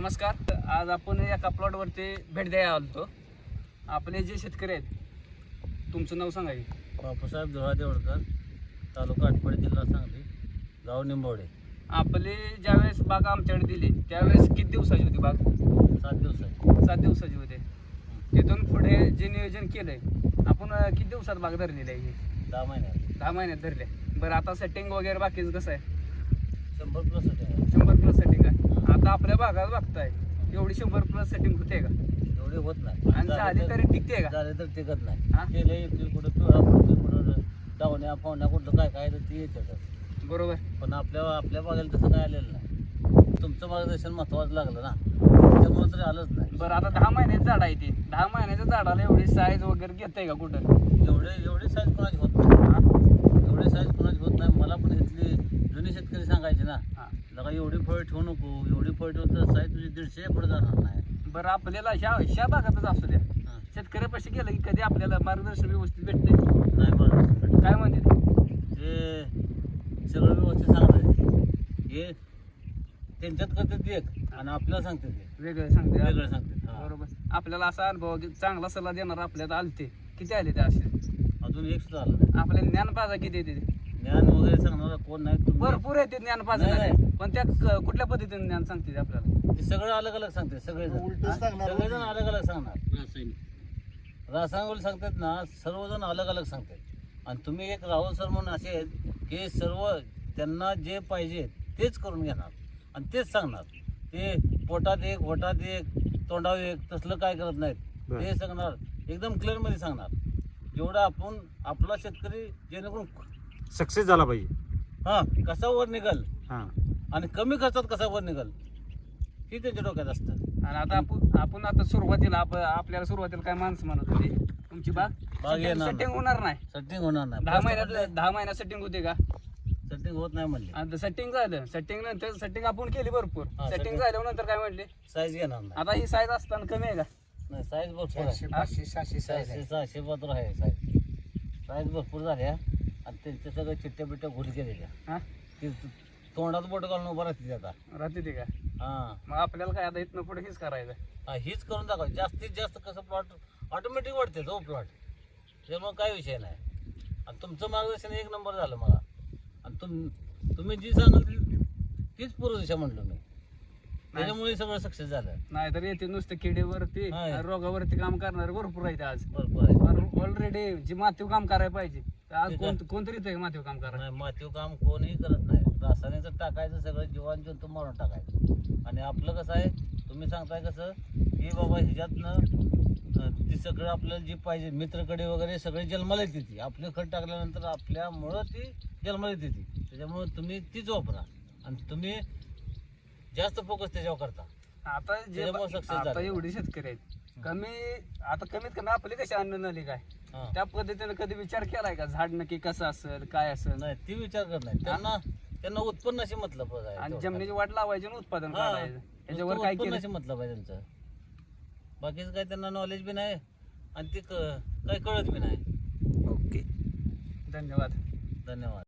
नमस्कार. आज आपण एका प्लॉटवरती भेट द्यायला आलो. आपले जे शेतकरी आहेत, तुमचं नाव सांगा की. बापूसाहेब धुळा देवडकर, तालुका आटपाडी, जिल्हा सांगली, गाव निंबवडे. आपली ज्यावेळेस बाग आमच्याकडे दिली त्यावेळेस किती दिवसाची होती बाग? 7 दिवसाची. 7 दिवसाची होते. तिथून पुढे जे नियोजन केलंय आपण किती दिवसात बाग धरलेली आहे? 10 महिन्यात 10 महिन्यात धरले. बरं, आता सेटिंग वगैरे बाकीचं कसं आहे? 100+ आहे. 100+ सेटिंग आहे. आता आपल्या भागात बघताय एवढी 100+ सेटिंग होते का? एवढे होत नाही. आणि झाली तरी टिकते का? झाले तर टिकत नाही. हा? केले कुठं पिवळा पडतो, कुठं डावण्या पाहुण्या, कुठं काय काय तर ती येतात. बरोबर. पण आपल्या बागेला तसं काय आलेलं नाही. तुमचं मार्गदर्शन महत्वाचं लागलं ना, त्यामुळे तरी आलंच नाही. बरं, आता 10 महिन्याचं झाड आहे ते. 10 महिन्याच्या झाडाला एवढी साईज वगैरे घेतंय का कुठं? एवढी साईज कोणाची होत नाही. एवढी साईज कोणाची होत नाही. मला पण इथली जुनी शेतकरी सांगायचे ना, हा. लगा एवढी फळ ठेवू नको, एवढी फळ ठेवून तर साईज तुझी 150 पुढे जाणार नाही. बरं, आपल्याला ह्या भागातच असू द्या, हा. शेतकऱ्यापाशी गेलं की कधी आपल्याला मार्गदर्शन व्यवस्थित भेटते? नाही मला काय म्हणते ते? ते सगळं व्यवस्थित सांगतात. हे त्यांच्यात करतात ते एक, आणि आपल्याला सांगतात ते वेगळं सांगते? वेगळं सांगतात. हा. बरोबर. आपल्याला असा अनुभव की चांगला सल्ला देणार आपल्यात आलते किती आले ते असे? अजून एक सुद्धा आलं नाही. आपल्याला ज्ञानपाजा किती येते? ज्ञान वगैरे सांगणार कोण नाही. तुम्ही- भरपूर येते ज्ञानपाजा. नाही, पण त्या कुठल्या पद्धतीने ज्ञान सांगते ते आपल्याला? ते सगळं अलग अलग सांगते. सगळेजण अलग अलग सांगणार. रासायनिक सांगतात ना, सर्वजण अलग अलग सांगतात. आणि तुम्ही एक राहुल सर म्हणून असे आहेत की सर्व त्यांना जे पाहिजे तेच करून घेणार आणि तेच सांगणार. ते पोटात एक, वटात एक, तोंडावर एक तसलं काय करत नाहीत. ते सांगणार एकदम क्लिअर मध्ये सांगणार. जेवढा आपण आपला शेतकरी जेणेकरून सक्सेस झाला पाहिजे. हा कसा वर निघल हां आणि कमी खर्चात कसा वर निघल हे त्यांच्या डोक्यात असतं. आणि आता आपण आता सुरुवातीला आपल्याला सुरुवातीला काय माणसं म्हणत होती, तुमची बाग बाग येणार सेटिंग होणार नाही. सेटिंग होणार नाही. 10 महिन्यात सेटिंग होते का? सेटिंग होत नाही म्हणले. आता सेटिंग झालं. सेटिंग नंतर सेटिंग आपण केली भरपूर. हा, सेटिंग setting. झाल्यानंतर काय म्हणले? साईज घेणार नाही. आता ही साईज असताना कमी आहे का? नाही साईज भरपूर आहे. 500-600 साईज आहे. 600 पात्र आहे साईज. साईज भरपूर झाल्या आणि त्यांच्या सगळ्या चिट्ट्या बिट्ट्या घुरी केलेल्या. हा, ती तोंडात बोट घालून उभं राहते आता. राहते ते का? हा मग आपल्याला काय आता इथनं पुढे हेच करायचं? हा, हीच करून दाखव. जास्तीत जास्त कसं प्लॉट ऑटोमॅटिक वाढते तो प्लॉट. त्यामुळे काय विषय नाही. आणि तुमचं मार्गदर्शन एक नंबर झालं मला. आणि तुम्ही जी सांगाल तीच पूर्व दिशा म्हटलं मी. त्याच्यामुळे सगळं सक्सेस झालं. नाही तर येते नुसतं किडीवरती हा. आणि रोगावरती काम करणारे भरपूर आहेत आज. भरपूर आहे. ऑलरेडी जी मातीव काम करायला पाहिजे तर आज ठीक आहे. कोणतरी येतंय मातीव काम करायला? नाही मातीव काम कोणीही करत नाही. रासायनिकचं टाकायचं, सगळं जीवान जंतू मारून टाकायचं. आणि आपलं कसं आहे, तुम्ही सांगताय कसं की बाबा ह्याच्यातनं ती सगळं आपल्याला जी पाहिजे मित्रकडे वगैरे सगळे जन्माला येते. ती आपलं खत टाकल्यानंतर आपल्यामुळं ती जन्माला येते. ती त्याच्यामुळे तुम्ही तीच वापरा आणि तुम्ही जास्त फोकस त्याच्यावर करता. आता जे त्याच्यामुळे success आता झालं. एवढी शेतकरी आहेत आता कमीत कमी आपली कशी अन्न नली काय हा. त्या पद्धतीने कधी विचार केलाय का झाड नक्की कसं असेल काय असेल? नाही ती विचार करत नाही. त्यांना उत्पन्नाशी मतलब आहे. आणि जमिनीची वाट लावायची आणि उत्पादन हा. काढायचं. याच्यावर काय केलं? उत्पन्नाशी मतलब आहे त्यांचं. बाकीचं काय त्यांना नॉलेज बी नाही आणि ते काही कळत बी नाही. ओके, धन्यवाद. धन्यवाद.